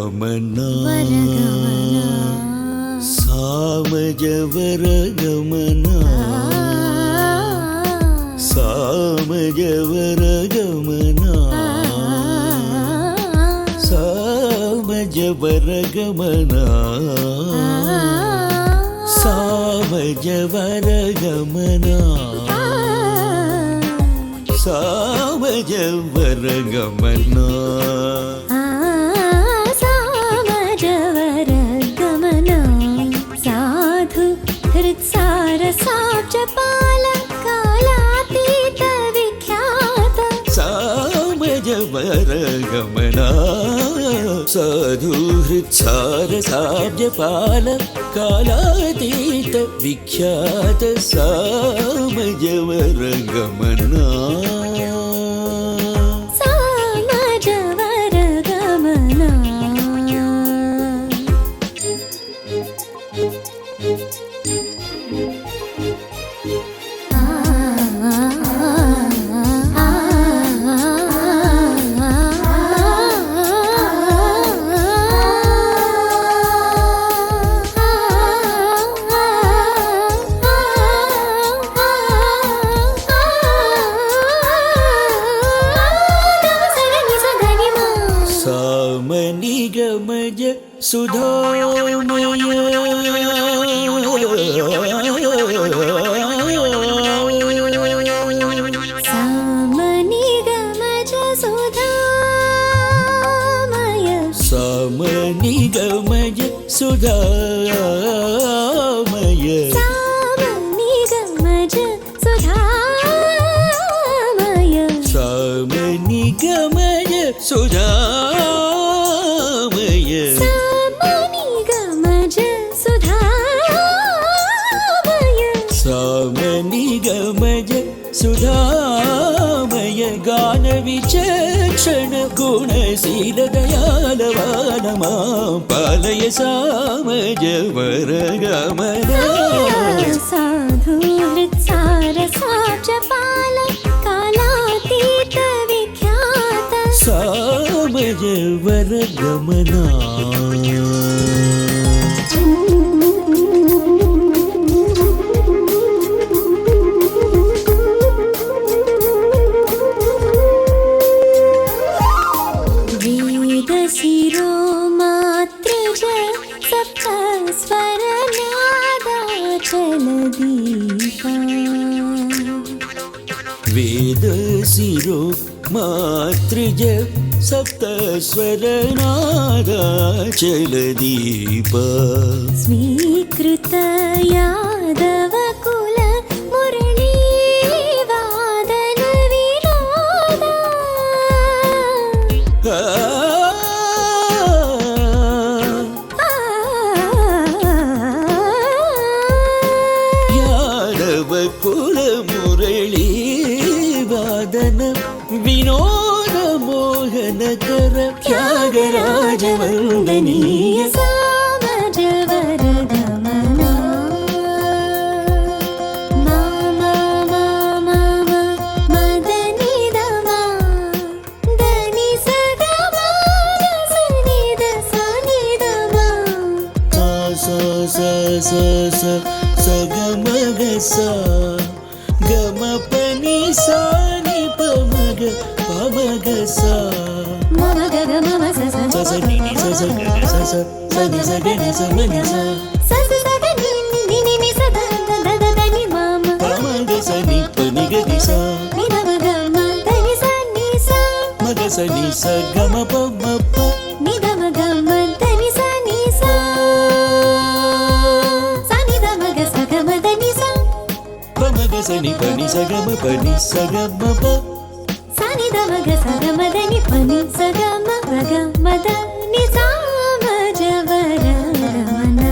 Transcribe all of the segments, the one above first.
వరగమనా సామజ వరగమనా సామజ వరగమనా సామజ వరగమనా సామజ వరగమనా సామజ వరగమనా సామజ వరగమనా సాధు హృత్సార సాబ్జపాల కాలాతీత విఖ్యాత సామజ వరగమనా సాధు హృత్సార సాబ్జపాల కాలాతీత విఖ్యాత సామజ వరగమనా సామజ వరగమనా సామనిగమజ సుధామయ సామనిగమజ సుధామయ సామనిగమజ సుధామయ సామనిగమజ సుధామయ సామనిగమజ సుధామయ సామనిగమజ సుధామయ సామనిగమజ సుధామయ గాన విచక్షణ గుణశీల దయాళవాన మాం పాలయ సామజ వరగమనా సాధు హృత్సార సాబ్జపాల కాలాతీత విఖ్యాత సామజ వరగమనా వేద శిరో మాత్రిజ సప్త స్వర నాదాచల దీపా వేద శిరో మాతృజ సప్త స్వరనాదాచల దీప స్వీకృత యాదవ కుల మురళీ వాదన వినోద యాదవ కుల మురళీ వాదన వినోద మోహనకర త్యాగరాజ వందనీయ సామజ వరగమనా మామ మామ మదని దమా దని సగమ సని దసని దమా స స స స స గమ గ స గమ పని సా ని ప మ గ ప మ గ స మమ గగ మమ స స స స ని ని స స గ గ స స స ని స గ ని స మ ని స స స స గ ని ని ని ని స the the the the the ని మామ ప మ గ స ని ప ని గ ని స ని ద మ గ మ ద ని స ని స మ గ స ని స గ మ ప మ ప ని ద మ గ మ ద ని స ని స స ని ద మ గ స గ మ ద ని స ప మ గ స ని ప ని స గ మ ప ని స గ మ ప స ని ద మ గ స గ మ ద ని ప ని స గ మ ర గ మ ద ని స మ జ వరగమనా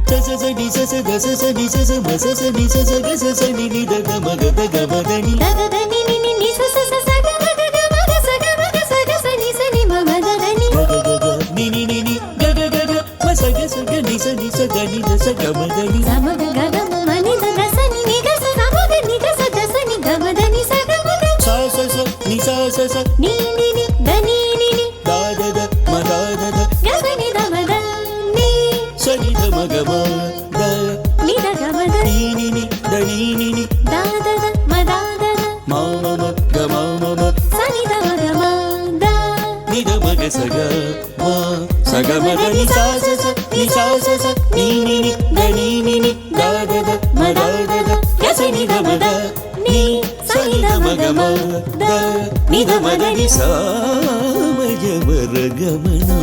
స స స ని స స గ స స ని స స మ స స ని స స గ స స ని ని ద గ మ గ ద గ మ ద ని ద గ ద ని ని ని ని స స స స గ మ గ గ మ గ స గ మ గ స గ స ని స ని మ మ ద ద ని గ గ గ గ ని ని ని ని గ గ గ గ మ స గ స గ ని స ని స గ ని ద స గ మ ద ని స మ గ గ గ మ ని ద ద స ని ని గ స గ మ ద ని గ స ద స ని గ మ ద ని స గ మ ద స స స ని స స స ని ని ని ద ని ని ని ద సగ మా సగ మదని సా స స ని సా స స ని ని ని ద ని ని ని ద ద ద మ ద ద ద య స ని ద మ ద ని స ని ద మ గ మ ద ని ద మ ద ని సా మ జ మ ర గ మ నా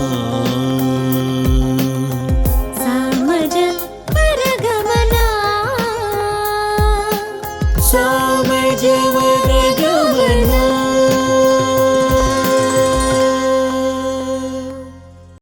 సామజ పరగమనా సా మ జ మ